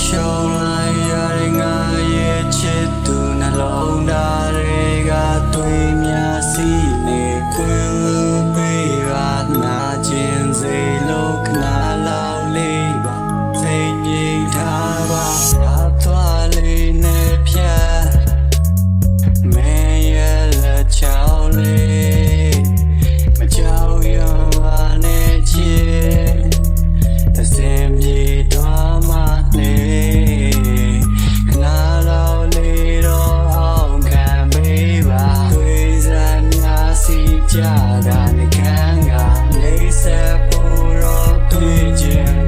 ရှုံးလိုက်ရတဲ့ငါရဲ့ချစ်သူနှလုံးသားတွေကတွေ့များစီနေခွင့်လူပေးပါနာကျင်စေလို့ခဏလောက်လေးပါစိတ်ငြိမ်ထားပါသွားလေးနဲ့ဖြတ်မင်းရဲ့လက်ချောင်းလေးမကြောက်ရွံ့ပါနဲ့ချစ်အစင်ပြေတော့မှနေခဏလောက်လေးတော့အောင်ခံပေးပါတွေ့စမ်းများစီကြတာနဲ့ခံကလေးဆက်ဖို့တော့တွေ့ခြင်း